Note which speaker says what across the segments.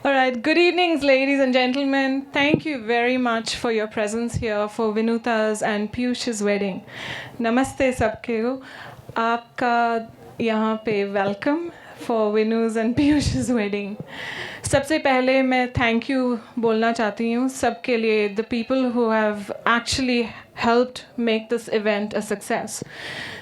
Speaker 1: All right, good evenings, ladies and gentlemen. Thank you very much for your presence here for Vinuta's and Piyush's wedding. Namaste सबके को आपका यहाँ पे welcome for Vinu's and Piyush's wedding. सबसे पहले मैं thank you बोलना चाहती हूँ सबके लिए, the people who have actually helped make this event a success.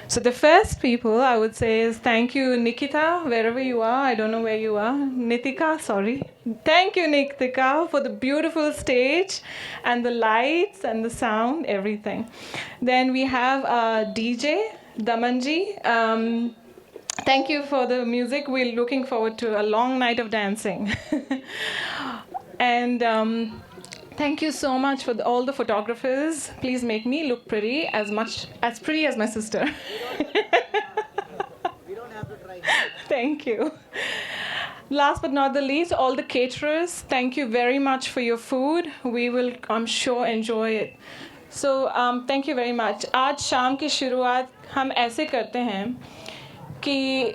Speaker 1: So the first people I would say is thank you Nikita, wherever you are, I don't know where you are. Nitika, sorry. Thank you Nitika for the beautiful stage and the lights and the sound, everything. Then we have DJ, Damanji. Thank you for the music. We're looking forward to a long night of dancing. And thank you so much for all the photographers. Please make me look pretty, as pretty as my sister.
Speaker 2: We don't have to try.
Speaker 1: Thank you. Last but not the least, all the caterers, thank you very much for your food. We will, I'm sure, enjoy it. So, thank you very much. आज शाम की शुरुआत हम ऐसे करते हैं कि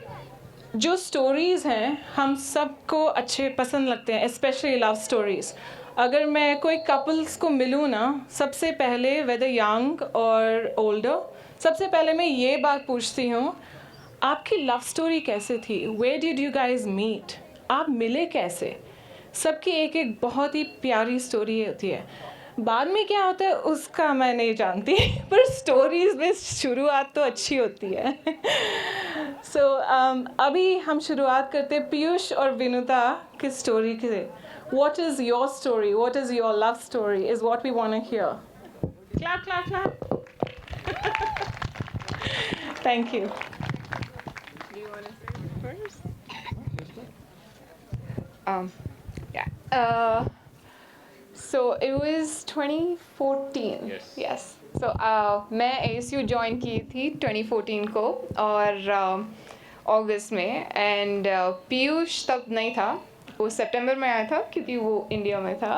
Speaker 1: जो स्टोरीज़ हैं हम सबको अच्छे पसंद लगते हैं, स्पेशली लव स्टोरीज़. अगर मैं कोई कपल्स को मिलूँ ना, सबसे पहले वेदर यंग और ओल्डर, सबसे पहले मैं ये बात पूछती हूँ, आपकी लव स्टोरी कैसे थी? Where did you guys meet? आप मिले कैसे? सबकी एक एक बहुत ही प्यारी स्टोरी होती है. बाद में क्या होता है उसका मैं नहीं जानती, पर स्टोरीज में शुरुआत तो अच्छी होती है. सो अभी हम शुरुआत करते हैं पीयूष और विनुता की स्टोरी से. What is your story? What is your love story? Is what we want to hear. Clap, clap, clap. Thank you.
Speaker 3: Do you want to say first? Yeah. So it was 2014. Yes. So मैं ASU join की थी 2014 को और अगस्त में and Piyush तब नहीं था, वो सितंबर में आया था क्योंकि वो इंडिया में था.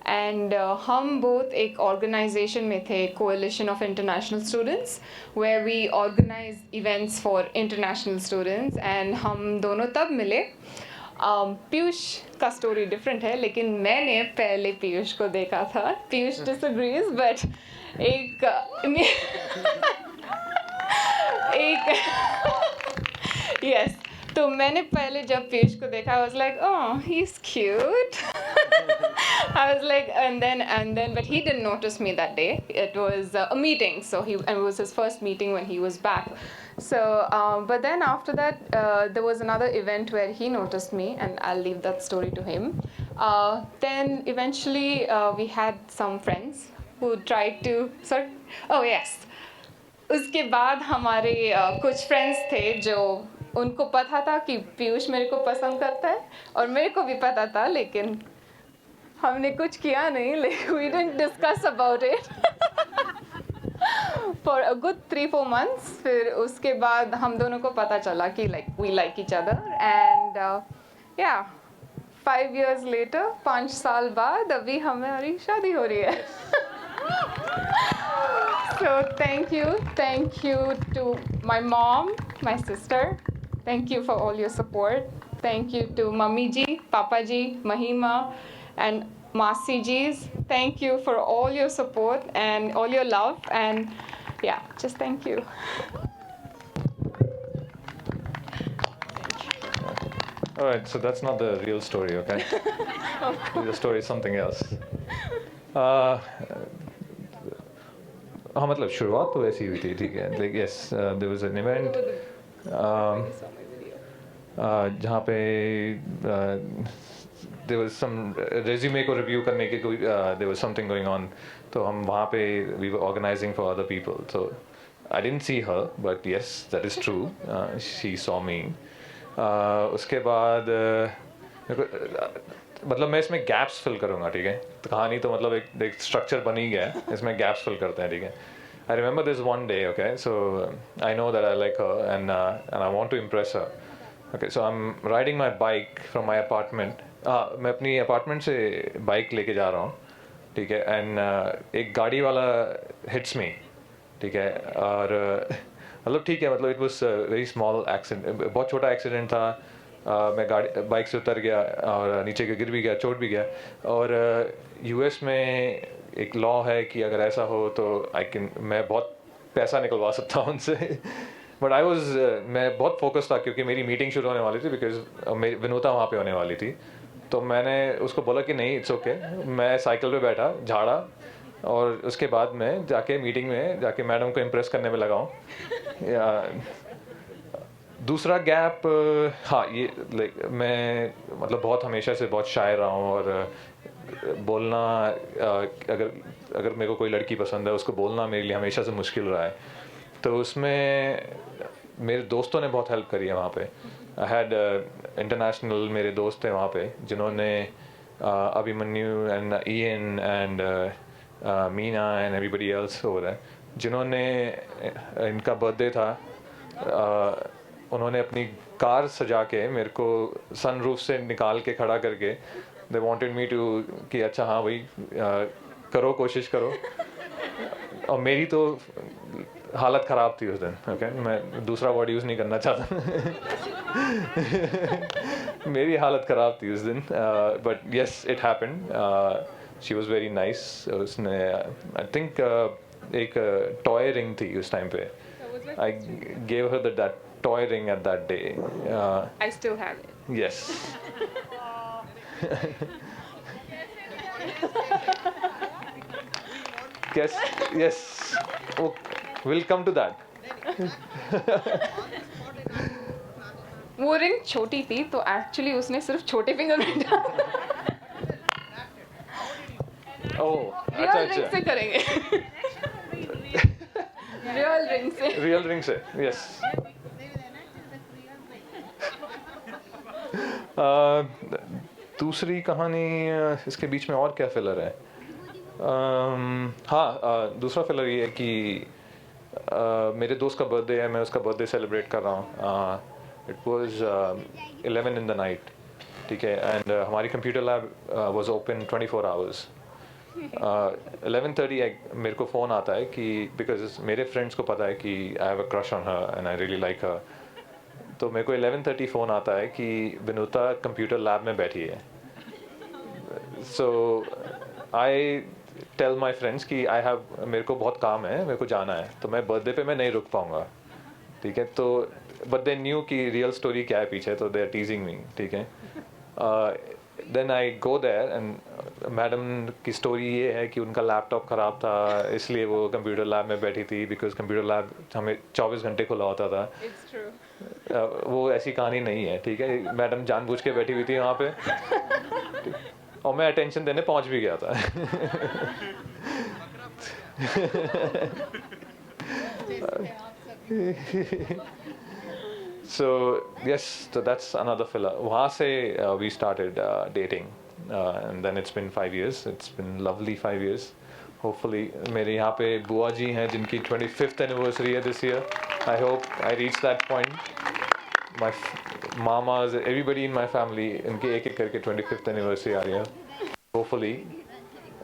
Speaker 3: And हम both एक organization में थे, Coalition of International Students, where we organize events for international students. And हम दोनों तब मिले. पीयूष का स्टोरी डिफरेंट है, लेकिन मैंने पहले पीयूष को देखा था. पीयूष disagrees, but एक yes. तो मैंने पहले जब पीयूष को देखा, I was like, oh, he's cute. I was like, and then, but he didn't notice me that day. It was a meeting, so it was his first meeting when he was back. So, but then after that, there was another event where he noticed me, and I'll leave that story to him. Then eventually, we had some friends who tried to, sorry, oh yes. उसके बाद हमारे कुछ friends थे जो उनको पता था कि पीयूष मेरे को पसंद करता है और मेरे को भी पता था, लेकिन हमने कुछ किया नहीं. We didn't discuss about it for a good 3-4 months. फिर उसके बाद हम दोनों को पता चला कि we like each other, and yeah, 5 years later, 5 साल बाद अभी हमारी शादी हो रही है. So thank you to my mom, my sister. Thank you for all your support. Thank you to Mummy ji, Papa ji, Mahima, and Masi ji's. Thank you for all your support and all your love, and yeah, just thank you.
Speaker 4: All right, so that's not the real story, okay? The story is something else. हाँ मतलब शुरुआत तो ऐसी हुई थी, ठीक है. Like yes, there was an event जहाँ पे there was some resume को review करने के कोई there was something going on. तो हम वहाँ पे we were organizing for other people. So I didn't see her, but yes, that is true. She saw me. उसके बाद मतलब मैं इसमें गैप्स फिल करूँगा, ठीक है. तो कहानी तो मतलब एक स्ट्रक्चर बन ही गया है, इसमें गैप्स फिल करते हैं, ठीक है. I remember this one day, okay, so I know that I like her and I want to impress her. Okay, so I'm riding my bike from my apartment. मैं अपनी अपार्टमेंट से bike लेके जा रहा हूँ, ठीक है. एंड एक गाड़ी वाला हिट्स मी, ठीक है. और मतलब ठीक है, मतलब it was very small accident, बहुत छोटा एक्सीडेंट था. मैं बाइक से उतर गया और नीचे गिर भी गया, चोट भी गया। और यूएस में एक लॉ है कि अगर ऐसा हो तो मैं बहुत पैसा निकलवा सकता हूँ उनसे। बट मैं बहुत फोकस था क्योंकि मेरी मीटिंग शुरू होने वाली थी, बिकॉज विनोता वहाँ पे होने वाली थी। तो मैंने उसको बोला कि नहीं, इट्स ओके। मैं साइकिल पे बैठा, झाड़ा, और उसके बाद मैं जाके मीटिंग में जाके मैडम को इम्प्रेस करने में लगा हूँ। दूसरा गैप, हाँ, ये मैं मतलब बहुत हमेशा से बहुत शायर रहा हूँ, और बोलना, अगर मेरे को कोई लड़की पसंद है उसको बोलना मेरे लिए हमेशा से मुश्किल रहा है। तो उसमें मेरे दोस्तों ने बहुत हेल्प करी है वहाँ पे। आई हैड इंटरनेशनल मेरे दोस्त थे वहाँ पे, जिन्होंने Abhimanyu and Ian and Meena and everybody else over है, जिन्होंने इनका बर्थडे था, उन्होंने अपनी कार सजा के मेरे को सनरूफ से निकाल के खड़ा करके दे वांटेड मी टू कि अच्छा हाँ भाई, करो, कोशिश करो। और मेरी तो हालत ख़राब थी उस दिन। ओके, मैं दूसरा वर्ड यूज़ नहीं करना चाहता। मेरी हालत ख़राब थी उस दिन, but yes, it happened. She was very nice. उसने आई थिंक एक टॉय रिंग थी उस टाइम पे। I gave her that toy ring at that day.
Speaker 3: I still have it.
Speaker 4: Yes. Yes, yes. Oh, we'll come to that.
Speaker 3: वो ring छोटी थी तो actually उसने सिर्फ छोटे फिंगर में डाला।
Speaker 4: Oh,
Speaker 3: रियल रिंग से करेंगे। रियल रिंग से।
Speaker 4: Real ring से, yes. दूसरी कहानी, इसके बीच में और क्या फिलर है? हाँ, दूसरा फिलर ये है कि मेरे दोस्त का बर्थडे है, मैं उसका बर्थडे सेलिब्रेट कर रहा हूँ। It was 11 in the night, ठीक है, एंड हमारी computer lab was open 24 hours। 11:30 मेरे को फ़ोन आता है कि बिकॉज मेरे फ्रेंड्स को पता है कि I have a crush on her and I really like her. तो मेरे को 11:30 फ़ोन आता है कि विनुता कंप्यूटर लैब में बैठी है। सो आई टेल माई फ्रेंड्स कि मेरे को बहुत काम है, मेरे को जाना है, तो मैं बर्थडे पे मैं नहीं रुक पाऊँगा, ठीक है। तो बट दे न्यू कि रियल स्टोरी क्या है पीछे, तो दे आर टीजिंग मी, ठीक है। Then I go there and madam की स्टोरी ये है कि उनका लैपटॉप ख़राब था, इसलिए वो कंप्यूटर लैब में बैठी थी, बिकॉज कंप्यूटर लैब हमें 24 घंटे खुला होता था।
Speaker 3: It's true.
Speaker 4: वो ऐसी कहानी नहीं है, ठीक है। मैडम जानबूझ के बैठी हुई थी वहाँ पे, और मैं अटेंशन देने पहुँच भी गया था। So yes, so that's another filler. वहाँ से we started dating, and then it's been 5 years. It's been lovely 5 years. Hopefully मेरे यहाँ पे बुआ जी हैं जिनकी 25th anniversary है this year. I hope I reach that point. My mamas, everybody in my family, इनकी एक करके 25th anniversary आ रही है। Hopefully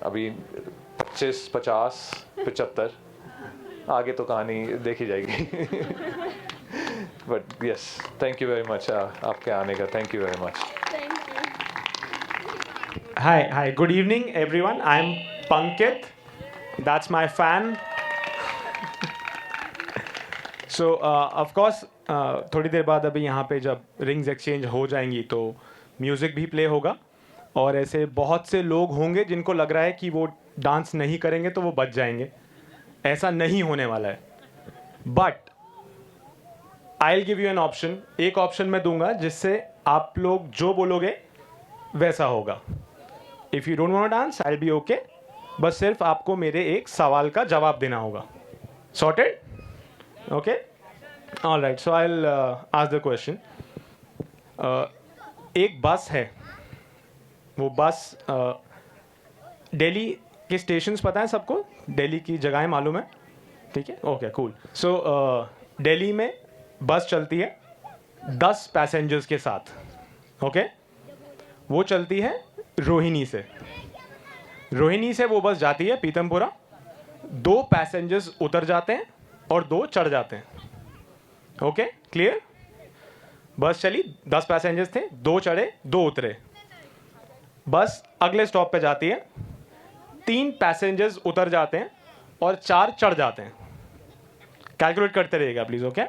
Speaker 4: अभी 25, 50, 75, आगे तो कहानी देखी जाएगी। But yes, thank you very much. आपके आने का thank you very much.
Speaker 2: Hi, good evening, everyone. I'm Pankit. That's my fan. So, of course, थोड़ी देर बाद अभी यहाँ पे जब रिंग्स एक्सचेंज हो जाएंगी तो म्यूज़िक भी प्ले होगा, और ऐसे बहुत से लोग होंगे जिनको लग रहा है कि वो डांस नहीं करेंगे तो वो बच जाएंगे। ऐसा नहीं होने वाला है। But I will give you an option. एक ऑप्शन मैं दूंगा जिससे आप लोग जो बोलोगे वैसा होगा। If you don't want dance, I will be okay. बस सिर्फ आपको मेरे एक सवाल का जवाब देना होगा। Sorted? Okay, all right. So I will ask the question. एक बस है, वो बस दिल्ली के स्टेशंस पता है सबको? दिल्ली की जगहें मालूम है? ठीक है, ओके, कूल। सो दिल्ली में बस चलती है 10 पैसेंजर्स के साथ, ओके। वो चलती है रोहिणी से। रोहिणी से वो बस जाती है पीतमपुरा। 2 पैसेंजर्स उतर जाते हैं और 2 चढ़ जाते हैं, ओके, क्लियर? बस चली, 10 पैसेंजर्स थे, 2 चढ़े 2 उतरे। बस अगले स्टॉप पे जाती है, 3 पैसेंजर्स उतर जाते हैं और 4 चढ़ जाते हैं। कैलकुलेट करते रहिएगा प्लीज, ओके?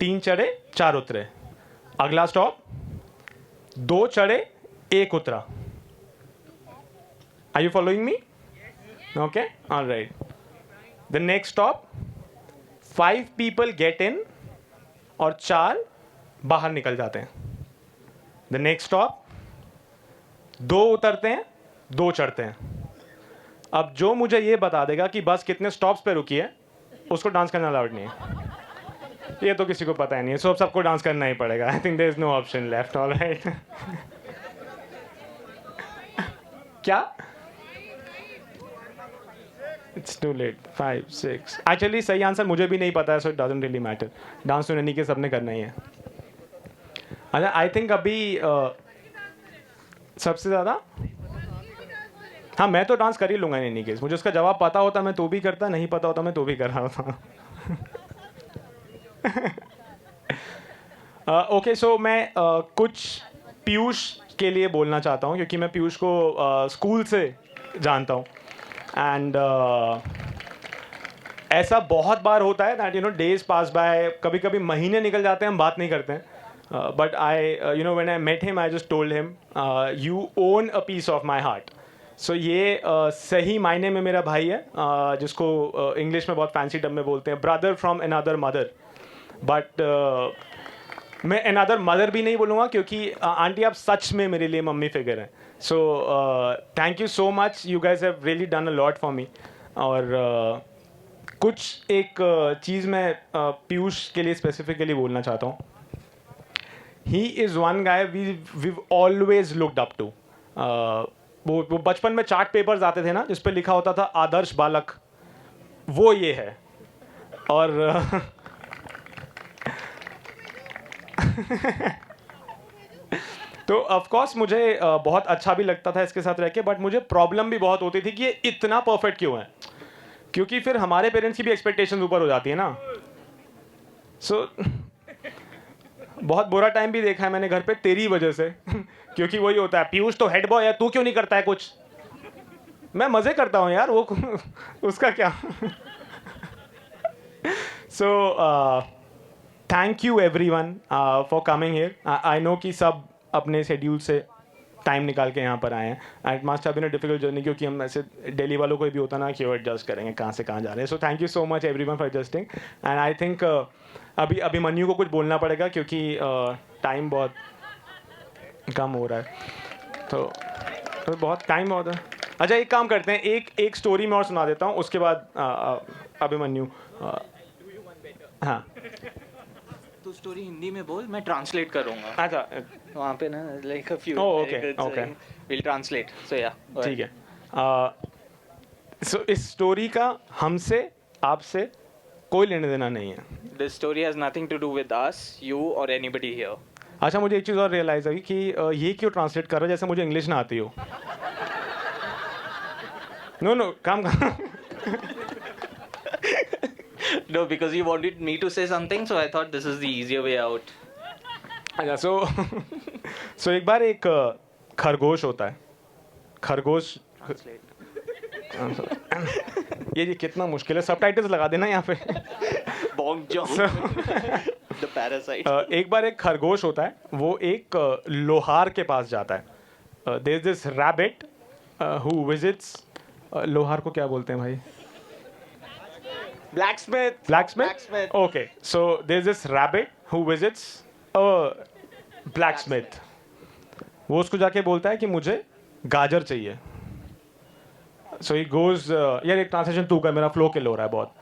Speaker 2: 3 चढ़े 4 उतरे। अगला स्टॉप 2 चढ़े 1 उतरा। Are you following me? Okay, alright. The next stop 5 people get in और 4 बाहर निकल जाते हैं। द नेक्स्ट स्टॉप 2 उतरते हैं 2 चढ़ते हैं। अब जो मुझे ये बता देगा कि बस कितने स्टॉप्स पे रुकी है, उसको डांस करना अलाउड नहीं है। ये तो किसी को पता ही नहीं है, सो अब सबको डांस करना ही पड़ेगा। I think there is no option left, alright. क्या? It's too late. 5 6 एक्चुअली सही आंसर मुझे भी नहीं पता है, so it doesn't really matter. Dance तो नहीं के सबने करना ही है। अच्छा, आई थिंक अभी सबसे ज़्यादा, हाँ मैं तो डांस कर ही लूँगा इन एनी केस। मुझे उसका जवाब पता होता मैं तो भी करता, नहीं पता होता मैं तो भी कर रहा होता। ओके, सो मैं कुछ पीयूष के लिए बोलना चाहता हूँ, क्योंकि मैं पीयूष को स्कूल से जानता हूँ। एंड ऐसा बहुत बार होता है दैट डेज पास बाय, कभी कभी महीने निकल जाते हैं, हम बात नहीं करते हैं। But I when I met him I just told him you own a piece of my heart. So ये सही मायने में मेरा भाई है, जिसको इंग्लिश में बहुत फैंसी टर्म में बोलते हैं brother from another mother. But मैं अनदर मदर भी नहीं बोलूँगा, क्योंकि आंटी आप सच में मेरे लिए मम्मी फिगर हैं। So thank you so much, you guys have really done a lot for me. और कुछ एक चीज़ मैं पीयूष के लिए स्पेसिफिकली बोलना चाहता हूँ। He is one guy we always looked up to. वो बचपन में चार्ट पेपर्स आते थे ना, जिस पे लिखा होता था आदर्श बालक, वो ये है। और तो ऑफ कोर्स मुझे बहुत अच्छा भी लगता था इसके साथ रह के, बट मुझे प्रॉब्लम भी बहुत होती थी कि ये इतना परफेक्ट क्यों है, क्योंकि फिर हमारे पेरेंट्स की भी एक्सपेक्टेशंस ऊपर हो जाती है ना। सो बहुत बुरा टाइम भी देखा है मैंने घर पे तेरी वजह से। क्योंकि वही होता है, पीयूष तो हेड बॉय है, तू क्यों नहीं करता है कुछ? मैं मजे करता हूँ यार, वो उसका क्या। So thank you everyone for coming here. I know कि सब अपने शेड्यूल से टाइम निकाल के यहाँ पर आए हैं। It must have been a difficult journey, क्योंकि हम ऐसे दिल्ली वालों को भी होता ना कि वो एडजस्ट करेंगे कहाँ से कहाँ जा रहे हैं। So thank you so much everyone for adjusting. And I think अभी मन्यू को कुछ बोलना पड़ेगा, क्योंकि टाइम बहुत कम हो रहा है। तो बहुत टाइम होता है। अच्छा, एक काम करते हैं, एक स्टोरी मैं और सुना देता हूँ, उसके बाद अभिमन्यु। हाँ,
Speaker 5: तू स्टोरी हिंदी में बोल, मैं ट्रांसलेट करूंगा।
Speaker 2: अच्छा
Speaker 5: वहाँ पे ना like a few
Speaker 2: okay
Speaker 5: will translate, so yeah
Speaker 2: ठीक है। सो इस स्टोरी का हमसे आपसे कोई लेने देना नहीं है।
Speaker 5: This story has nothing to do with us, you और एनीबडी हियर।
Speaker 2: अच्छा, मुझे एक चीज़ और रियलाइज़ हुई कि ये क्यों ट्रांसलेट कर रहा है जैसे मुझे इंग्लिश ना आती हो। नो काम
Speaker 5: No, because you wanted me to say something, so I thought this is the easier way out.
Speaker 2: अच्छा, सो एक बार एक खरगोश होता है। खरगोश ये कितना मुश्किल है, सबटाइटल्स लगा देना यहाँ पे।
Speaker 5: Bong Joon, the parasite.
Speaker 2: एक बार एक खरगोश होता है, वो एक लोहार के पास जाता है। There is this rabbit who visits, लोहार को क्या बोलते हैं भाई?
Speaker 5: Blacksmith.
Speaker 2: Blacksmith? Okay, so there's this rabbit who visits a blacksmith. वो उसको जाके बोलता है कि मुझे गाजर चाहिए। So he goes, यार एक ट्रांसलेशन तू कर, मेरा फ्लो किल हो रहा है बहुत।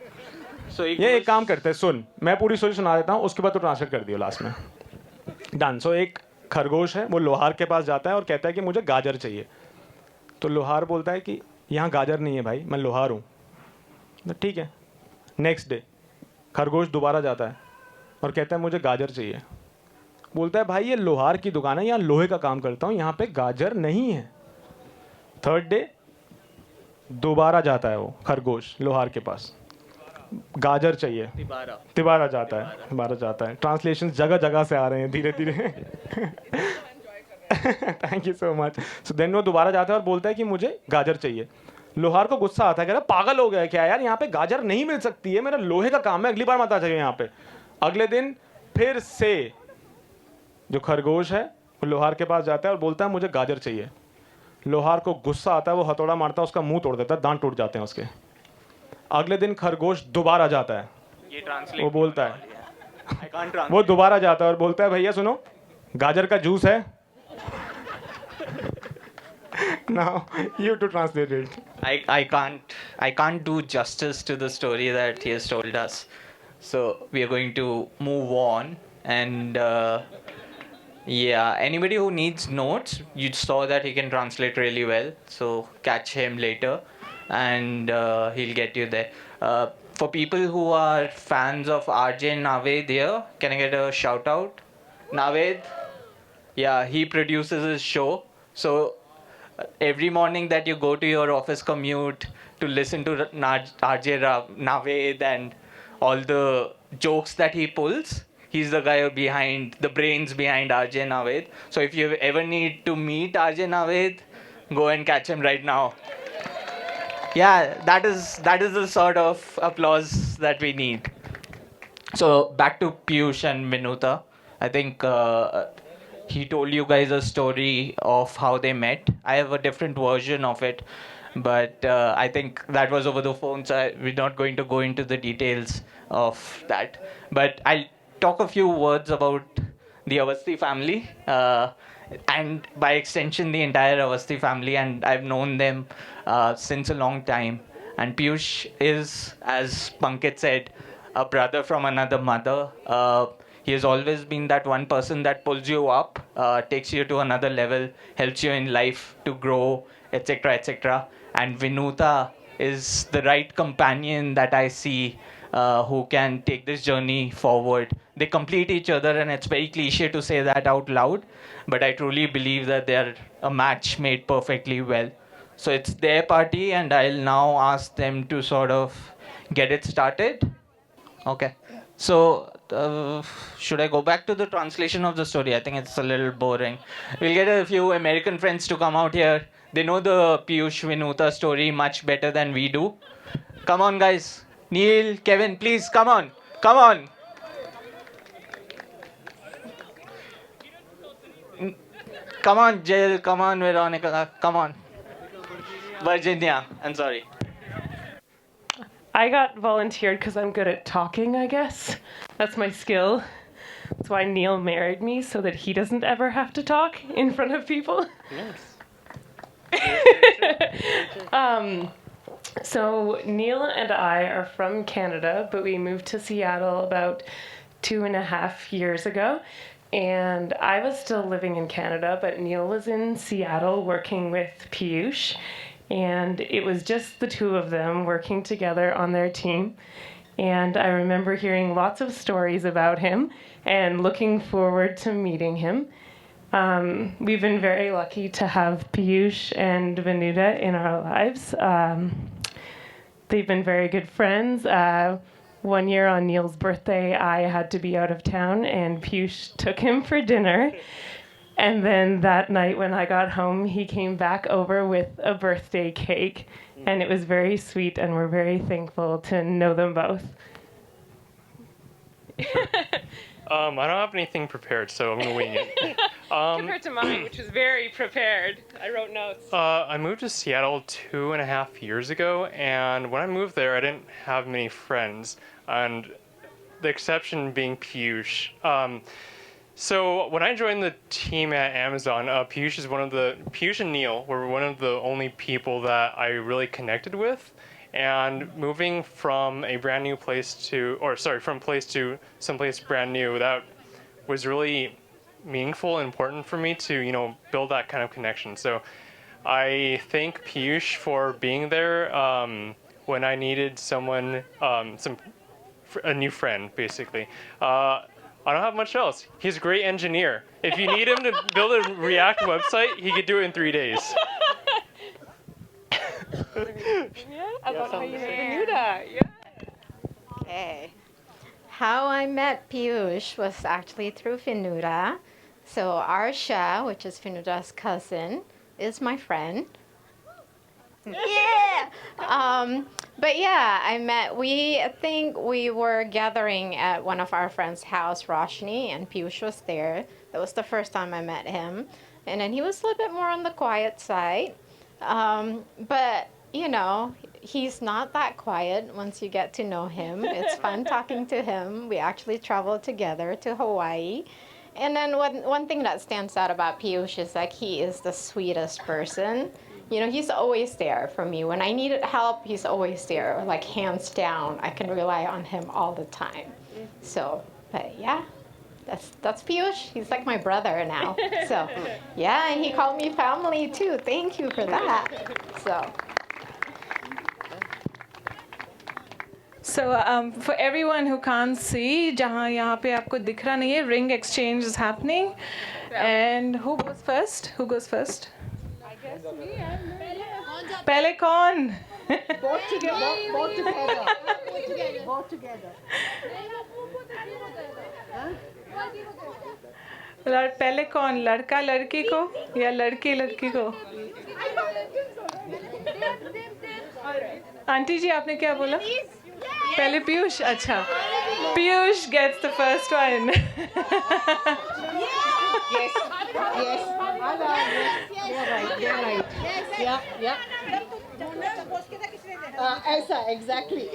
Speaker 5: So he
Speaker 2: ये एक
Speaker 5: goes-
Speaker 2: काम करते हैं, सुन, मैं पूरी स्टोरी सुना देता हूँ, उसके बाद तो ट्रांसलेट कर दियो लास्ट में। डन। सो एक खरगोश है, वो लोहार के पास जाता है और कहता है कि मुझे गाजर चाहिए। तो लोहार बोलता है कि यहाँ गाजर नहीं है भाई, मैं लोहार हूँ। तो ठीक है। नेक्स्ट डे खरगोश दोबारा जाता है और कहता है मुझे गाजर चाहिए। बोलता है भाई ये लोहार की दुकान है, यहाँ लोहे का काम करता हूँ, यहाँ पे गाजर नहीं है। थर्ड डे दोबारा जाता है वो खरगोश लोहार के पास। गाजर चाहिए,
Speaker 5: Tibara.
Speaker 2: तिबारा जाता है, तिबारा जाता है। ट्रांसलेशन जगह जगह से आ रहे हैं धीरे धीरे। Thank you so much. So then वो दोबारा जाता है और बोलता है कि मुझे गाजर चाहिए। लोहार को गुस्सा आता है, कह रहा पागल हो गया क्या यार, यहाँ पे गाजर नहीं मिल सकती है, मेरा लोहे का काम है, अगली बार मत आ जाइए यहाँ पे। अगले दिन फिर से जो खरगोश है वो लोहार के पास जाता है और बोलता है मुझे गाजर चाहिए। लोहार को गुस्सा आता है, वो हथौड़ा मारता है, उसका मुंह तोड़ देता है, दांत टूट जाते हैं उसके। अगले दिन खरगोश दोबारा जाता है,
Speaker 5: ये ट्रांसलेट
Speaker 2: वो बोलता है,
Speaker 5: I can't translate.
Speaker 2: वो दोबारा जाता है और बोलता है भैया सुनो, गाजर का जूस है। Now you to translate it.
Speaker 5: I can't do justice to the story that he has told us. So we are going to move on, and yeah, anybody who needs notes, you saw that he can translate really well. So catch him later, and he'll get you there. For people who are fans of RJ Naved here, can I get a shout out? Naved, yeah, he produces his show. So every morning that you go to your office commute to listen to RJ Naved and all the jokes that he pulls, he's the guy behind the brains behind RJ Naved. So if you ever need to meet RJ Naved, go and catch him right now. Yeah, that is the sort of applause that we need. So back to Piyush and Vinuta. I think he told you guys a story of how they met. I have a different version of it, but I think that was over the phone, so we're not going to go into the details of that. But I'll talk a few words about the Avasthi family, and by extension, the entire Avasthi family. And I've known them since a long time. And Piyush is, as Pankit said, a brother from another mother. He has always been that one person that pulls you up, takes you to another level, helps you in life to grow, etc., etc. And Vinuta is the right companion that I see who can take this journey forward. They complete each other, and it's very cliche to say that out loud, but I truly believe that they're a match made perfectly well. So it's their party, and I'll now ask them to sort of get it started. Okay. So, should I go back to the translation of the story? I think it's a little boring. We'll get a few American friends to come out here. They know the Piyush Vinuta story much better than we do. Come on, guys. Neil, Kevin, please, come on. Come on. Come on, Jill. Come on, Veronica. Come on. Virginia. I'm sorry.
Speaker 6: I got volunteered because I'm good at talking, I guess. That's my skill. That's why Neil married me, so that he doesn't ever have to talk in front of people. So Neil and I are from Canada, but we moved to Seattle about 2.5 years ago. And I was still living in Canada, but Neil was in Seattle working with Piyush. And it was just the two of them working together on their team. And I remember hearing lots of stories about him and looking forward to meeting him. We've been very lucky to have Piyush and Vinuta in our lives. They've been very good friends. One year on Neil's birthday, I had to be out of town, and Piyush took him for dinner. And then that night when I got home, he came back over with a birthday cake, and it was very sweet, and we're very thankful to know them both.
Speaker 7: I don't have anything prepared, so I'm gonna wing it.
Speaker 6: Compared to mine, which was very prepared. I wrote notes.
Speaker 7: I moved to Seattle 2.5 years ago, and when I moved there, I didn't have many friends, and the exception being Piyush. So when I joined the team at Amazon, Piyush and Neil were one of the only people that I really connected with. And moving from a brand new place from place to someplace brand new, that was really meaningful and important for me to, build that kind of connection. So I thank Piyush for being there when I needed someone, a new friend, basically. I don't have much else. He's a great engineer. If you need him to build a React website, he could do it in 3 days.
Speaker 6: About how you met Vinuta. Yeah.
Speaker 8: Okay. How I met Piyush was actually through Finuta. So Arsha, which is Finuta's cousin, is my friend. Yeah. But yeah, I think we were gathering at one of our friends' house, Roshni, and Piyush was there. That was the first time I met him. And then he was a little bit more on the quiet side. But, you know, he's not that quiet once you get to know him. It's fun talking to him. We actually traveled together to Hawaii. And then one thing that stands out about Piyush is like he is the sweetest person. You know, he's always there for me. When I needed help, he's always there, like hands down. I can rely on him all the time. So, but yeah, that's Piyush. He's like my brother now. So, yeah, and he called me family too. Thank you for that.
Speaker 1: So for everyone who can't see, जहाँ यहाँ पे आपको दिख रहा नहीं है, ring exchange is happening. And who goes first? Who goes first? I guess me. पहले कौन?
Speaker 9: Both together. Both together.
Speaker 1: पहले कौन? लड़का लड़की को या लड़की लड़की को? आंटी जी आपने क्या बोला? पहले पीयूष. अच्छा, Piyush gets the first one.
Speaker 9: Yes. They're right. Yeah. Aisa, exactly.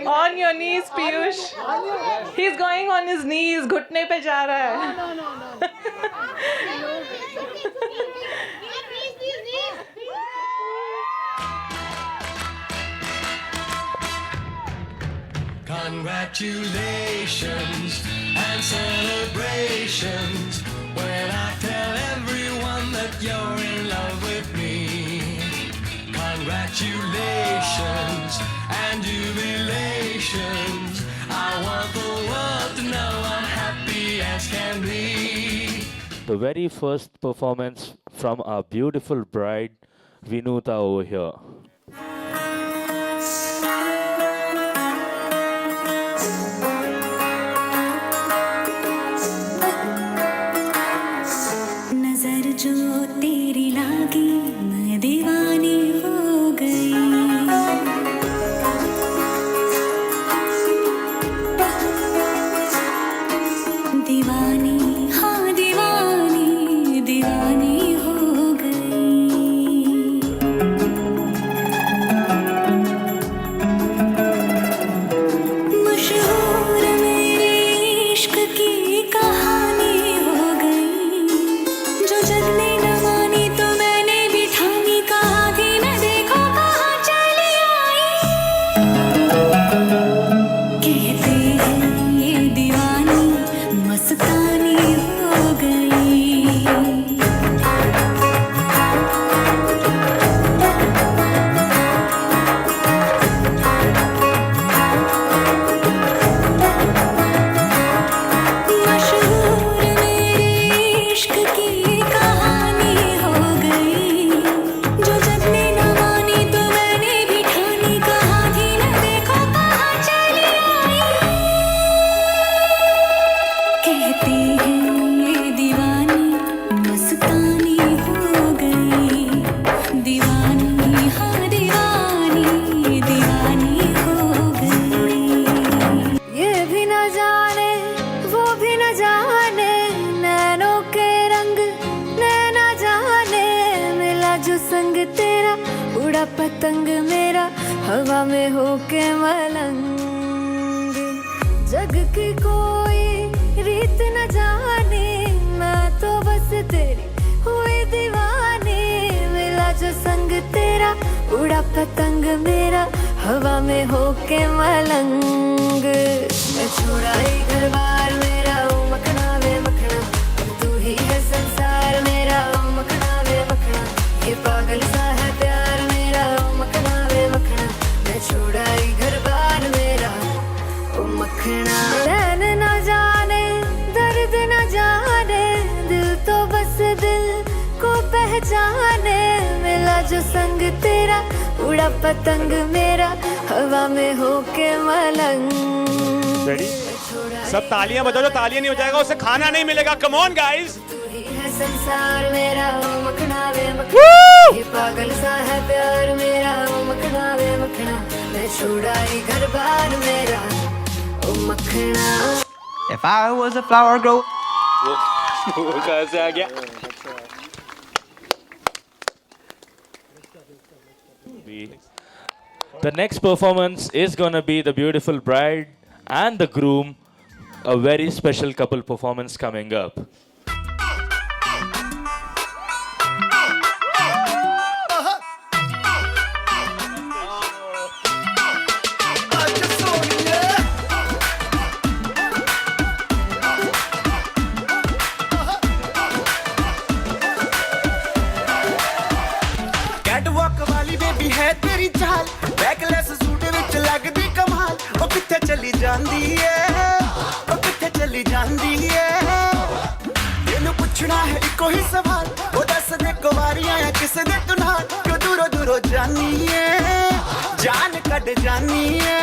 Speaker 1: On your knees, Piyush. He's going on his knees. घुटने पे जा रहा है.
Speaker 9: No.
Speaker 10: Congratulations and celebrations when I tell everyone that you're in love with me. Congratulations and jubilations. I want the world to know I'm happy as can be.
Speaker 11: The very first performance from our beautiful bride, Vinuta, over here.
Speaker 12: जो तेरी लागी मैं दीवानी हो गई दीवानी हाँ दीवानी दीवानी हो गई मशहूर मेरे इश्क की कहानी हो गई जो जग ने न मानी तो मैंने भी ठानी कहा थी न देखो कहाँ चली आई कहते हैं ये दीवानी मस्तानी हो गई मशहूर मेरे इश्क की कहानी हो गई जो जग ने न मानी तो मैंने भी ठानी कहा थी न देखो कहाँ चली आई कहते हैं ये दीवानी मस्तानी हो गई दीवानी हाँ दीवानी दीवानी हो गई ये भी न जाने वो भी न जाने नैनों के रंग नैना जाने मिला जो संग तेरा उड़ा पतंग मेरा हवा में होके मलंग जग की कोई रीत न जाने मैं तो बस तेरी हुई दीवानी मिला जो संग तेरा उड़ा पतंग मेरा हवा में होके मलंग मैं छोड़ा ही घर बार मेरा ओ मखना वे मखना तू ही है संसार मेरा ओ मखना वे मखना ये पागल सा है प्यार मेरा ओ मखना वे मखना मैं छोड़ा ही घर बार मेरा ओ मखना रैन न जाने दर्द न जाने दिल तो बस दिल को पहचाने मिला जो संग तेरा उड़ा पतंग मेरा हवा में होके मलंग।
Speaker 2: रेडी? सब तालियां बजाओ, जो तालियां नहीं बजाएगा उसे खाना नहीं मिलेगा। Come on guys.
Speaker 12: है संसार मेरा वो मखना वे मखना, ये पागल सा है प्यार मेरा वो मखना वे मखना, मैं छोड़ा ही घर बार मेरा वो मखना।
Speaker 13: If I was a flower girl.
Speaker 2: वो कहाँ से आ गया?
Speaker 11: The next performance is gonna be the beautiful bride and the groom, a very special couple performance coming up.
Speaker 10: Catwalk वाली बेबी है तेरी चाल, बैकलेस सूट विच लगदी कमाल, ओ किथे चली जांदी है, ओ किथे चली जांदी है, तेनू पुछना है इको ही सवाल, ओ दस दे कुवारियां या किसे दे तू नाल, क्यों दूरों दूरों जानी है, जान कट जानी है,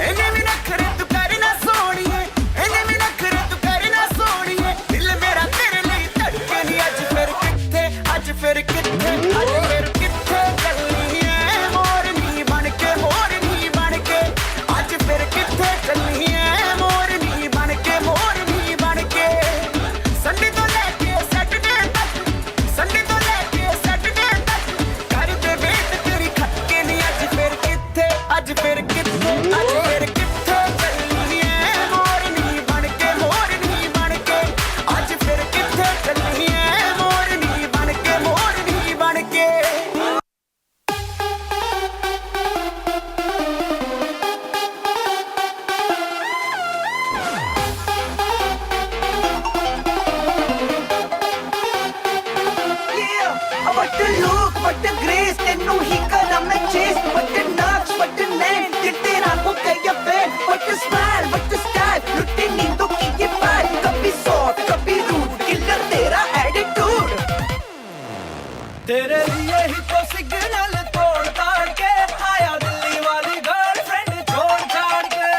Speaker 10: इन्हें भी नखरे तू करना सोनिए, इन्हें भी नखरे तू करना सोनिए, दिल मेरा तेरे लिए धड़के नी, आज फिर किथे, आज फिर किथे, आज फिर किथे चलनी है, मोरनी बनके, मोरनी बनके, आज फिर किथे चलनी है, मोरनी बनके, मोरनी बनके, संडे तो लेके सैटरडे तक, संडे तो लेके सैटरडे तक, कर दे बेट तेरी खटके नी, आज फिर किथे, आज फिर किथे, आज फिर किथे चलनी है, मोरनी बनके, मोरनी बनके, आज फिर किथे चलनी है, मोरनी बनके, मोरनी बनके।
Speaker 13: What the look, what the grace, तेनू ही करा मैं chase, what the nux, what the name, दिल तेरा हो गया fan, what the smile, what the style, लुटे नींदों की ये पाल, कभी soft, कभी rude, killer तेरा attitude।
Speaker 10: तेरे लिए ही तो सिग्नल तोड़ ताड़ के आया दिल्ली वाली गर्लफ्रेंड छोड़ छाड़ के,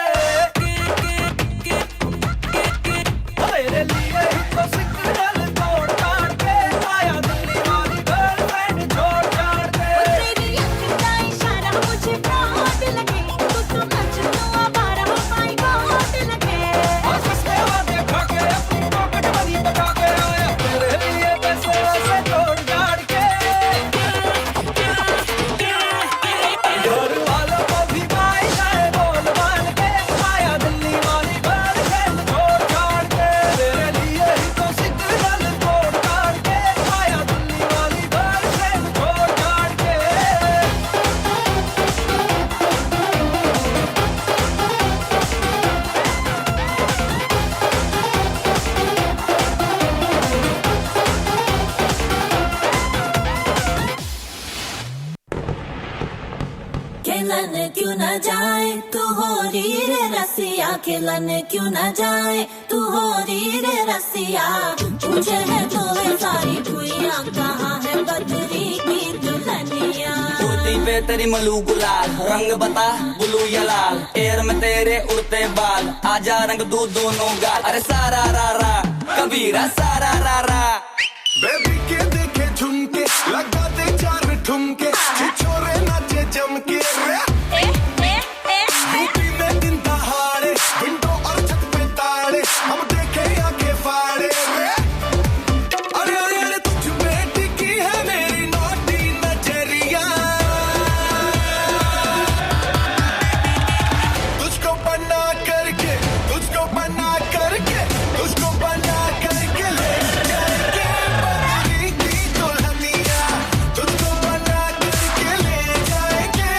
Speaker 10: तेरे लिए ही तो सिग्नल तोड़ ताड़ के आया दिल्ली वाली गर्लफ्रेंड छोड़ छाड़ के।
Speaker 12: तेरी अखं का इशारा मुझे बहुत लगे, तू तो मजनू आवारा माय गॉड लगे।
Speaker 10: और सस्ते वादे खा के अपनी पॉकेट मनी बचा के आया तेरे लिए पैसे वैसे तोड़ छाड़ के। घर वालों को भी भाई जाए बोल बाल के आया दिल्ली वाली गर्लफ्रेंड छोड़ छाड़ के, तेरे लिए ही तो सिग्नल तोड़ ताड़ के आया दिल्ली वाली गर्लफ्रेंड छोड़ छाड़ के।
Speaker 12: खिलन क्यों न जाए तू हो री रे रसिया, खिलन क्यों न जाए तू हो री रे रसिया, पूछे है तो वे सारी भुइयां कहाँ है बदरी की दुल्हनिया।
Speaker 13: कुर्ती पे तेरी मलू गुलाल, रंग बता ब्लू या लाल, एयर में तेरे उड़ते बाल, आजा रंग दू दोनों गाल, अरे सारा रा रा कबीरा सारा रा रा।
Speaker 10: बेबी के देखे झुमके लगा दे चार ठुमके, छिछोरे नाचे जम के रे, यूपी में दिन दहाड़े विंडो और छत पे ताड़े, हम देखे आके फाड़े रे, अरे अरे अरे तुझ में टिकी है मेरी नौटी नजरिया, तुझको बना करके, तुझको बना करके, तुझको बना करके ले जाएंगे बदरी की दुल्हनिया, तुझको बना करके ले जाएंगे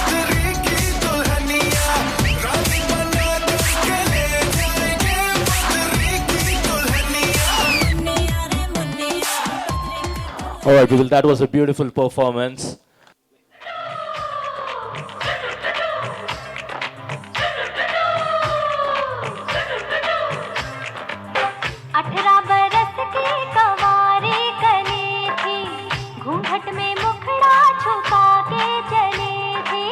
Speaker 10: बदरी की दुल्हनिया, रानी बना करके ले जाएंगे बदरी की Dulhania.
Speaker 11: All right, people, that was a beautiful performance.
Speaker 12: 18 बरस की कवारी कली थी, घूंघट में मुखड़ा छुपा के चली थी,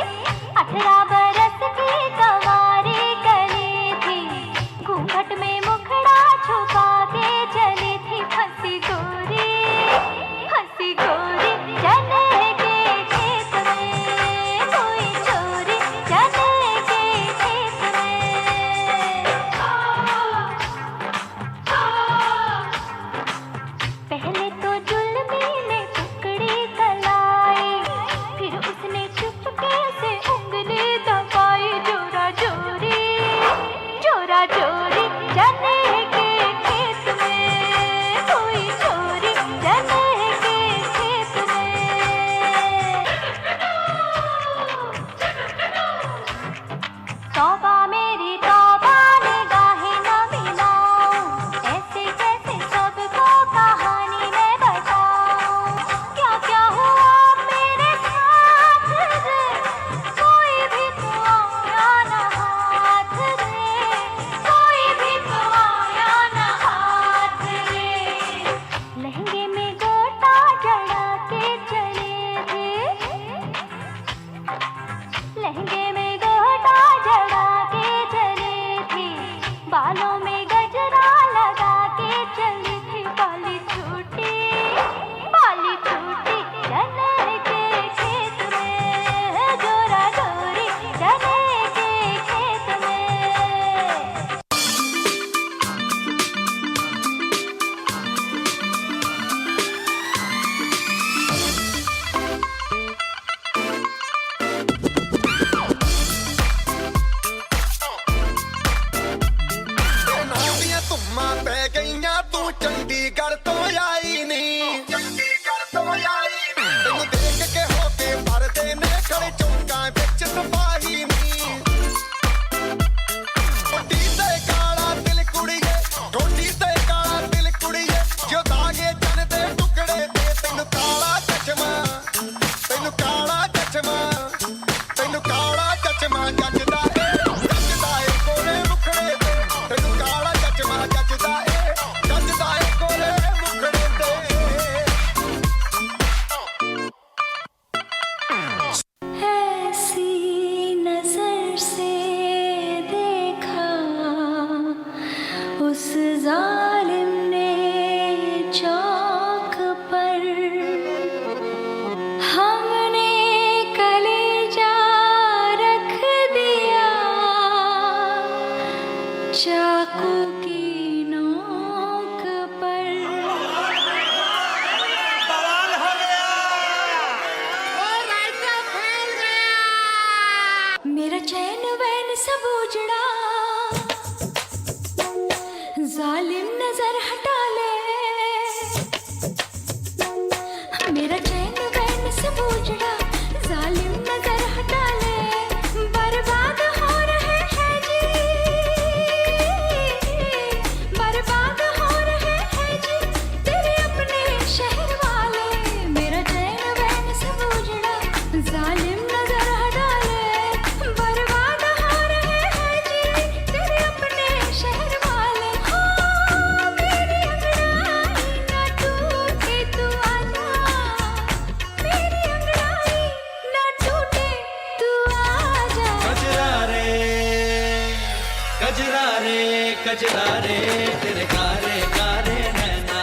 Speaker 10: कजरा रे तेरे कारे कारे नैना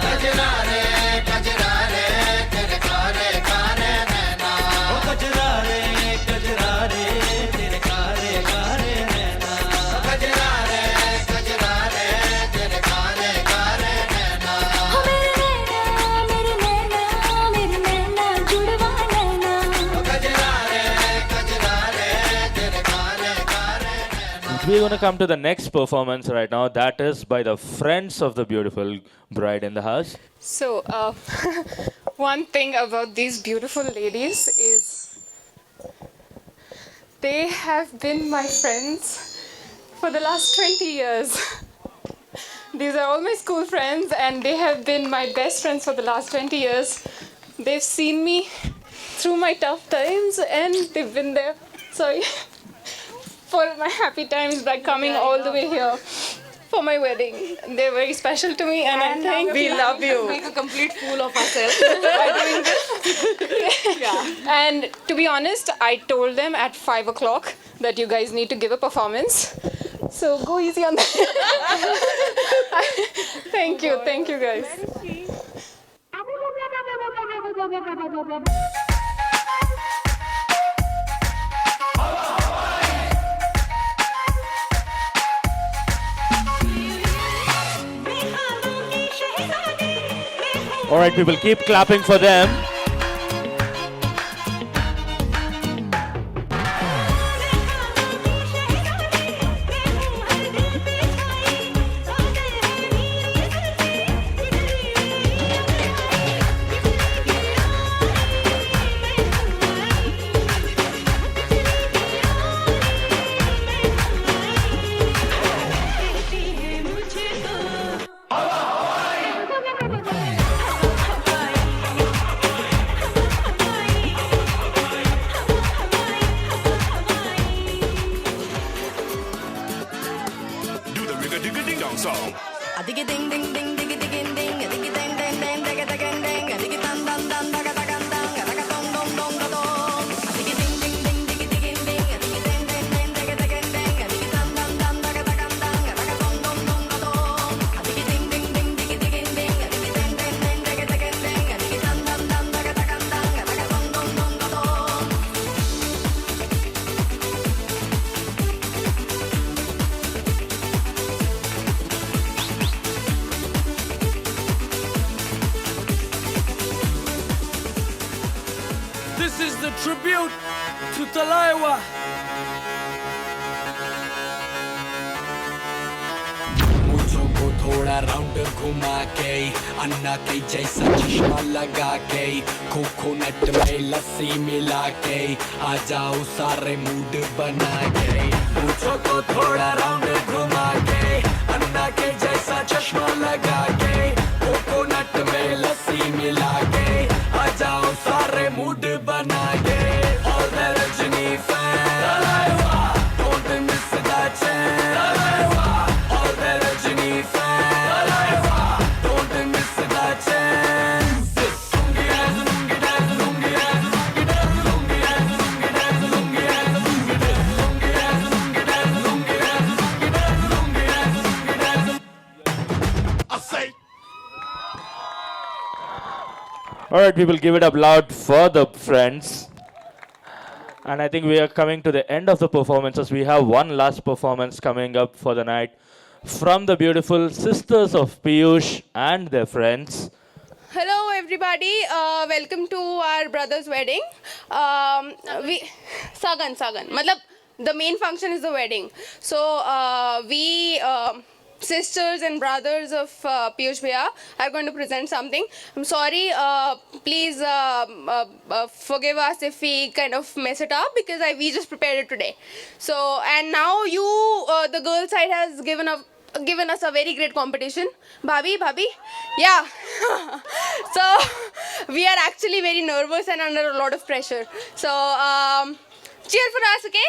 Speaker 10: कजरा रे तेरे कारे कारे नैना ओ कजरा रे तेरे कारे कारे नैना कजरा रे तेरे कारे कारे नैना
Speaker 12: हो मेरे नैना जुड़वा नैना
Speaker 10: कजरा रे तेरे कारे कारे नैना
Speaker 11: We're going to come to the next performance right now. That is by the friends of the beautiful bride in the house.
Speaker 3: So, one thing about these beautiful ladies is they have been my friends for the last 20 years. These are all my school friends, and they have been my best friends for the last 20 years. They've seen me through my tough times, and they've been there. Sorry. For my happy times by coming all the way here for my wedding. They're very special to me, and I think
Speaker 1: we love you.
Speaker 3: Make a complete fool of ourselves by doing this. Yeah. And to be honest, I told them at 5 o'clock that you guys need to give a performance. So go easy on that. Thank you guys.
Speaker 11: All right, people, keep clapping for them.
Speaker 10: This is the tribute to Talaiwa. मुझो को थोड़ा round घुमा के अन्ना के जैसा चश्मा लगा के coconut में लस्सी मिला के आ जाओ सारे मूड बना के मुझो को थोड़ा राउंड घुमा के अन्ना के जैसा चश्मा लगा के कोकोनट में लस्सी मिला के आ जाओ सारे मूड बना के All the Rajini fans don't miss that chance All the Rajini fans don't miss that chance Lungi dance, lungi dance, lungi dance, lungi dance, lungi dance, lungi dance, lungi dance, lungi dance, lungi dance, lungi dance, lungi dance, lungi dance, lungi dance, lungi dance. I say
Speaker 11: All right, people, give it up loud for the friends. And I think we are coming to the end of the performances. We have one last performance coming up for the night from the beautiful sisters of Piyush and their friends.
Speaker 14: Hello everybody, welcome to our brother's wedding. We Sagan. Matlab, the main function is the wedding. So we sisters and brothers of Piyush Bhaiya are going to present something. I'm sorry, please forgive us if we kind of mess it up because we just prepared it today. So, and now you, the girl side has given us a very great competition. Bhabhi, yeah. So, we are actually very nervous and under a lot of pressure. So, cheer for us, okay?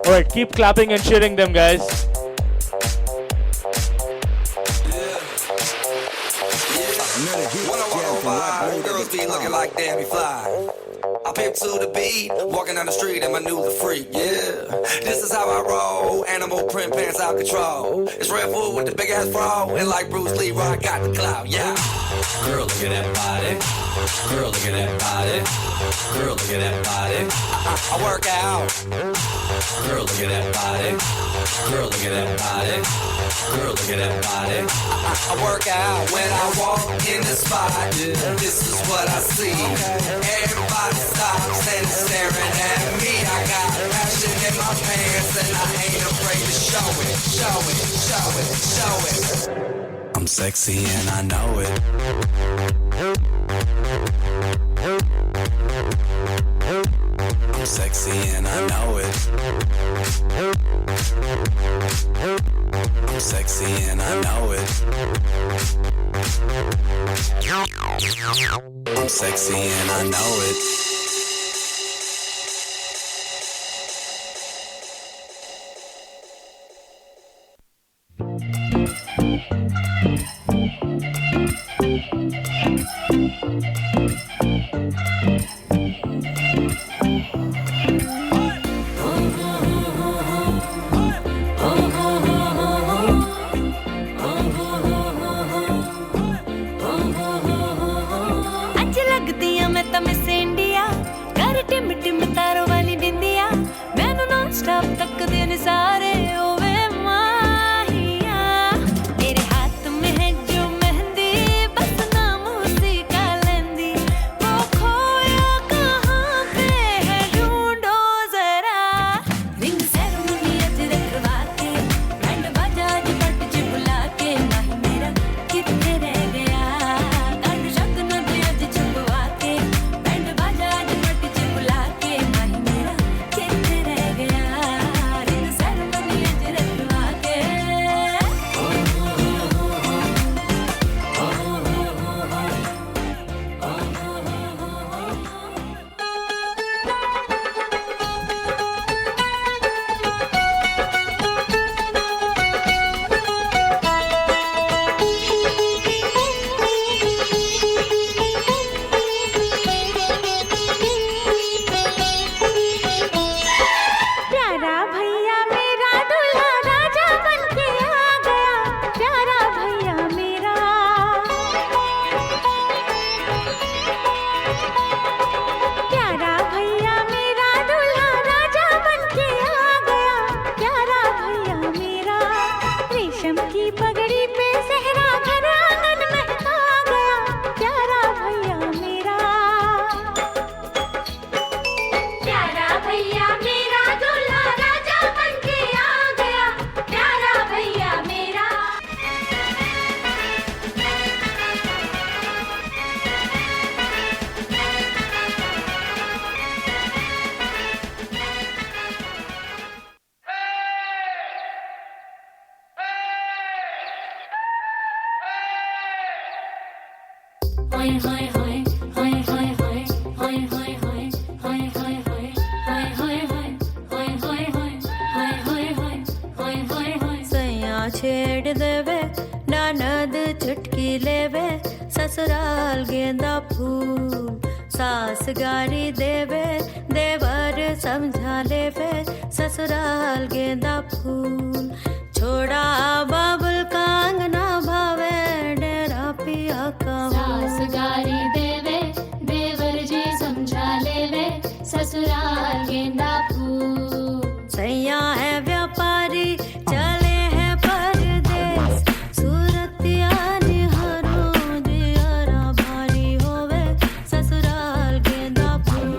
Speaker 11: All right, keep clapping and cheering them, guys.
Speaker 10: Girls be looking like like damn he fly. I pimp to the beat, walking down the street and my new the freak, yeah. This is how I roll, animal print pants out control. It's Red Food with the big ass bro, and like Bruce Lee, I got the clout, yeah. Girl, look at that body. Girl, look at that body. Girl, look at that body. I work out. Girl, look at that body. Girl, look at that body. Girl, look at that body. I work out when I walk in the spot. This is what I see. Everybody stops and staring at me. I got passion in my pants and I ain't afraid to show it. Show it, show it, show it. I'm sexy and I know it. I'm sexy and I know it. I'm sexy and I know it. I'm sexy and I know it.
Speaker 12: छेड़ देवे ननद चुटकी लेवे ससुराल गेंदा फूल सास गारी देवे देवर समझा लेवे ससुराल गेंदा फूल छोड़ा बाबुल कांगना भावे डेरा पिया का
Speaker 15: सास गारी देवे देवर जी समझा लेवे ससुराल गेंदा फूल
Speaker 12: सैया है व्यापारी चले हैं परदेस सूरतिया निहारो जियारा भारी होवे ससुराल गेंदा फूल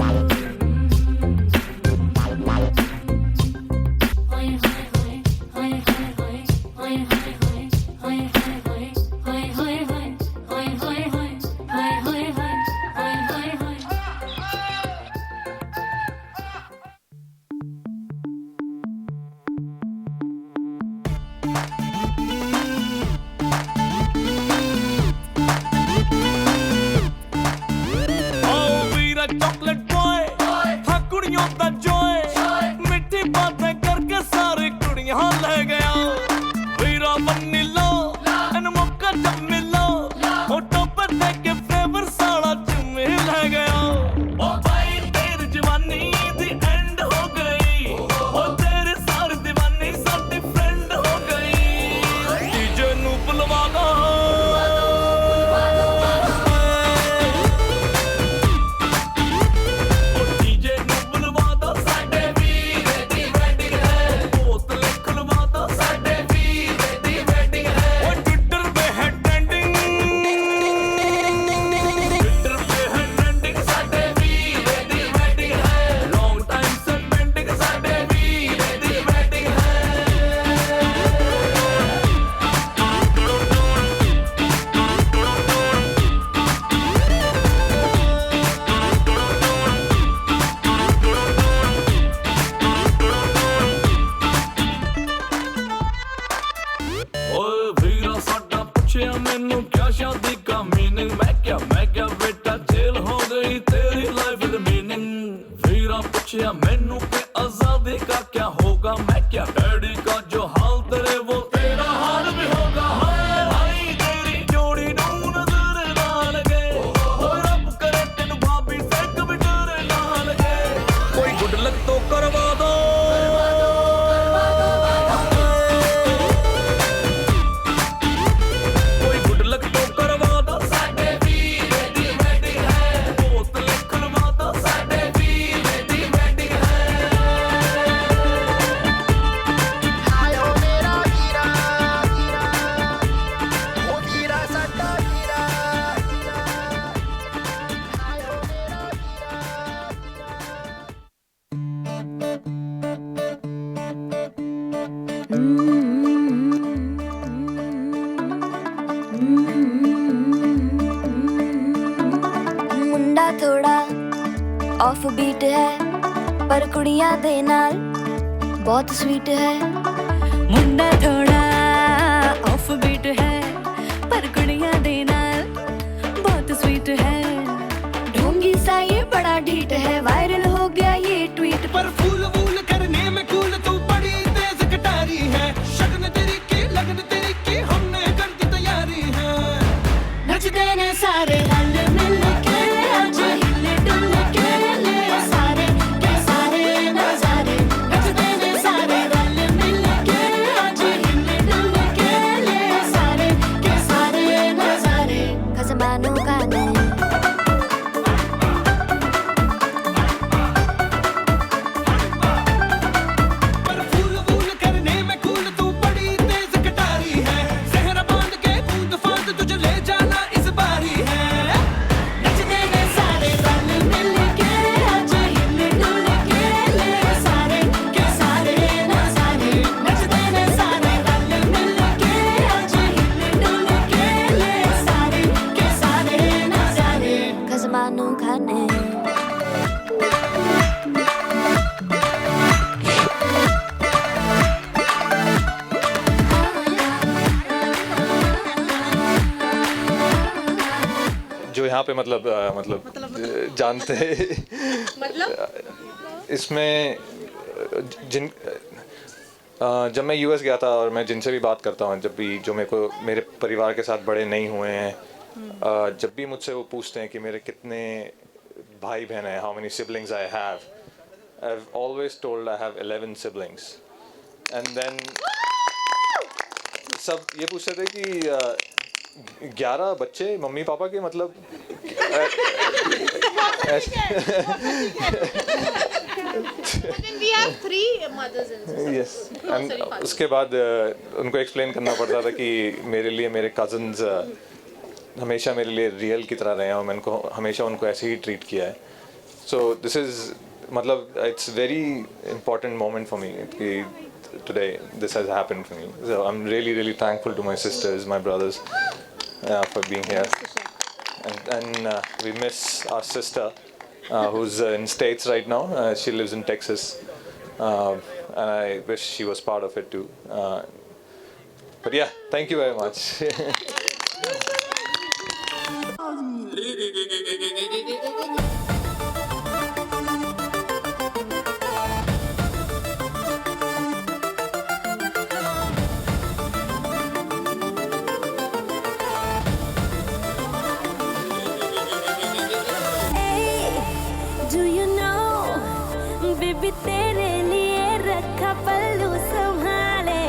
Speaker 12: होय होय होय होय होय होय होय होय
Speaker 16: होगा मैं क्या डैडी का जो हाल तेरे वो तेरा हाल भी होगा हाय भाई तेरी जोड़ी नू नजर ना लगे और रब करे तेनु भाभी से कभी डर ना लगे कोई गुड लक तो करवा दो कोई गुड लक तो करवा दो साडे वीर दी वेडिंग है बोतल खुलवा दो साडे वीर दी वेडिंग है
Speaker 10: हायो मेरा हीरा हीरा ओ हीरा साडा हीरा हायो मेरा
Speaker 17: ਮੁੰਡਾ ਥੋੜਾ ਆਫ ਬੀਟ ਹੈ ਪਰ ਕੁੜੀਆਂ ਦੇ ਨਾਲ ਬਹੁਤ ਸਵੀਟ ਹੈ ਮੁੰਡਾ ਥੋੜਾ ਆਫ ਬੀਟ ਹੈ ਪਰ ਕੁੜੀਆਂ ਦੇ ਨਾਲ ਬਹੁਤ ਸਵੀਟ ਹੈ ढोंगी सा ये बड़ा ढीठ है वायरल हो गया ये ट्वीट
Speaker 10: पर फूल वूल करने में कूल तू बड़ी तेज कटारी है शगन तेरी की लगन तेरी की हमने कर दी तैयारी है
Speaker 17: नचते ने सारे रल मिल के आज हिले डुल के ले सारे के सारे नजारे नचते ने सारे रल मिल के आज हिले डुल के ले सारे के सारे नजारे खसमानों का नहीं
Speaker 10: पर फूल वूल करने में कूल तू बड़ी तेज कटारी है सहरा बांध के कूद फांद तुझे ले जाना इस बारी है
Speaker 17: नचते ने सारे रल मिल के आज हिले डुल के ले सारे के सारे नजारे नचते ने सारे रल मिल के आज हिले डुल के ले सारे के सारे नजारे खसमानों खाने
Speaker 4: जो यहाँ पे मतलब जानते इसमें जिन जब मैं यूएस गया था और मैं जिनसे भी बात करता हूँ जब भी जो मेरे को मेरे परिवार के साथ बड़े नहीं हुए हैं जब भी मुझसे वो पूछते हैं कि मेरे कितने भाई बहन हैं how many siblings I have always told I have 11 siblings and then सब ये पूछते थे कि 11 बच्चे मम्मी पापा के मतलब
Speaker 8: We have 3 mothers and sisters.
Speaker 4: Yes and उसके बाद उनको एक्सप्लेन करना पड़ता था कि मेरे लिए मेरे कज़न्स हमेशा मेरे लिए रियल की तरह रहे हैं और मैंने हमेशा उनको ऐसे ही ट्रीट किया है सो दिस इज़ मतलब it's very important moment for me कि today this has happened for me so I'm really thankful to my sisters my brothers for being here and we miss our sister who's in States right now she lives in Texas and I wish she was part of it too but yeah thank you very much
Speaker 17: Do you know, baby तेरे लिए रखा पल्लू संभाले.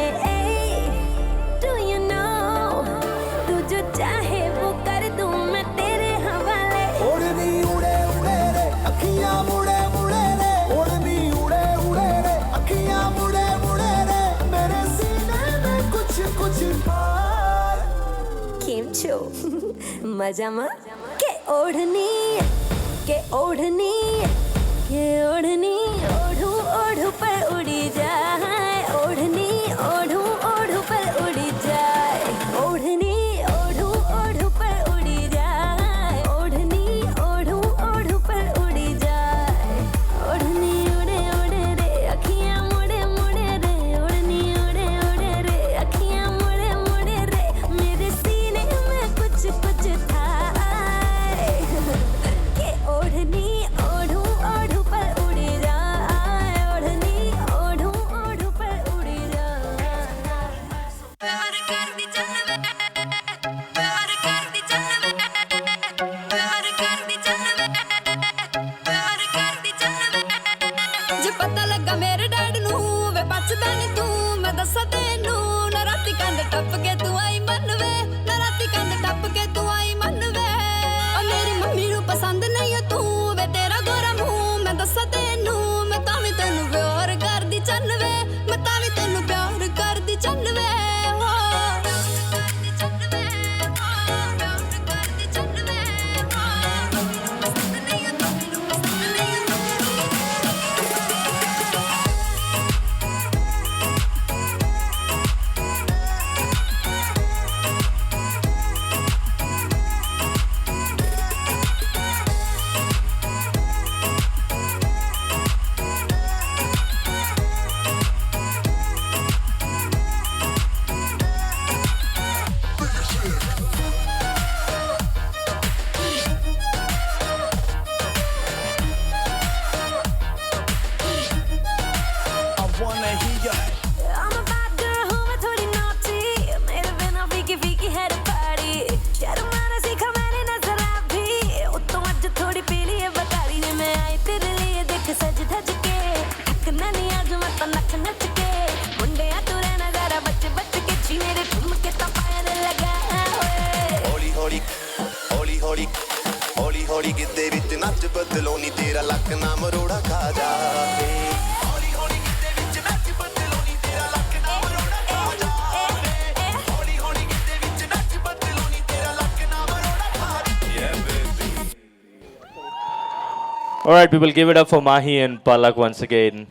Speaker 17: Do you know, तू जो चाहे वो कर दूं मैं तेरे हवाले.
Speaker 10: ओढ़नी उड़े उड़े रे अखियां मुड़े मुड़े रे ओढ़नी उड़े उड़े रे अखियां मुड़े मुड़े रे मेरे सीने में कुछ कुछ पार
Speaker 17: केम छो मजामा के ओढ़नी ओढ़ू ओढ़ू पर उड़ी जाए ओढ़नी ओढ़ू ओढ़ू पर उड़ी जाए ओढ़नी ओढ़ू ओढ़ू पर उड़ी जाए ओढ़नी ओढ़ू ओढ़ू पर उड़ी जाए ओढ़नी उड़े उड़े रे अखियां मुड़े मुड़े रे ओढ़नी उड़े उड़े रे अखियां मुड़े मुड़े रे मेरे सीने में कुछ कुछ था के ओढ़नी ओढ़ू ओढ़ू पर उड़ी जाए ओढ़नी ओढ़ू
Speaker 12: दसा तेनू ना राती कंध टप के तू आई मन वे ना राती कंध टप के तू आई मन वे ओ मेरी मम्मी नू पसंद नहीं है तू वे तेरा गोरा मुंह मैं दसा तेनू मैं तावी तेनू प्यार कर दी चन वे मैं तावी तेनू प्यार कर दी चन वे हो
Speaker 10: हौली गिद्दे विच नच बदलो नी तेरा लक ना मरोड़ा खा जाए हौली हौली गिद्दे विच नच बदलो नी तेरा लक ना मरोड़ा खा जाए हौली हौली गिद्दे विच नच बदलो नी तेरा लक ना मरोड़ा खा जाए
Speaker 11: All right, people, give it up for Mahi and Palak once again.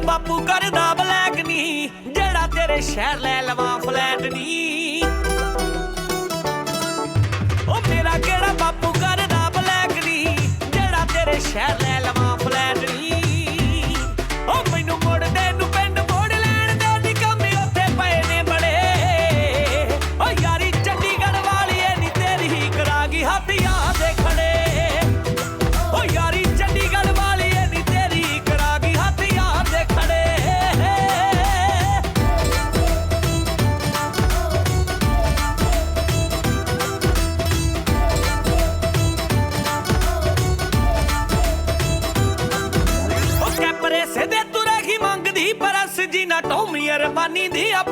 Speaker 16: ਬਾਪੂ ਕਰਦਾ ਬਲੈਕ ਨੀ ਜਿਹੜਾ ਤੇਰੇ ਸ਼ਹਿਰ ਲੈ ਲਵਾਂ ਫਲੈਟ ਨੀ ਉਹ ਮੇਰਾ ਕਿਹੜਾ ਬਾਪੂ ਕਰਦਾ ਬਲੈਕ ਨੀ ਜਿਹੜਾ ਤੇਰੇ ਸ਼ਹਿਰ ਲੈ ਲਵਾਂ ਫਲੈਟ ਨੀ ਉਹ ਮੈਨੂੰ ਮੁੜਦੇ ਨੂੰ ਪਿੰਡ ਮੋੜ ਲੈਣ ਦੇ ਨੀ ਕੰਮ ਉੱਥੇ ਪਏ ਨੇ ਬੜੇ ਉਹ ਯਾਰੀ ਚੰਡੀਗੜ੍ਹ ਵਾਲੀਏ ਨੀ ਤੇਰੀ ਹੀ ਕਰਾਂਗੀ ਹੱਥੀਆਂ ਦੇ ਖੜੇ ਉਹ ਯਾਰੀ ਚੰਡੀਗੜ੍ਹ ਵਾਲੀਏ ਨੀ ਤੇਰੀ ਹੀ ਕਰਾਂਗੀ ਹੱਥੀਆਂ ਦੇ ਖੜੇ ਉਹ ਕੈਪਰੇ ਸਿੱਧੇ ਤੁਰੇ ਹੀ ਮੰਗਦੀ ਪਰਸ ਜੀ ਨਾ ਟੋਮੀ ਅਰਮਾਨੀ ਦੀ ਆ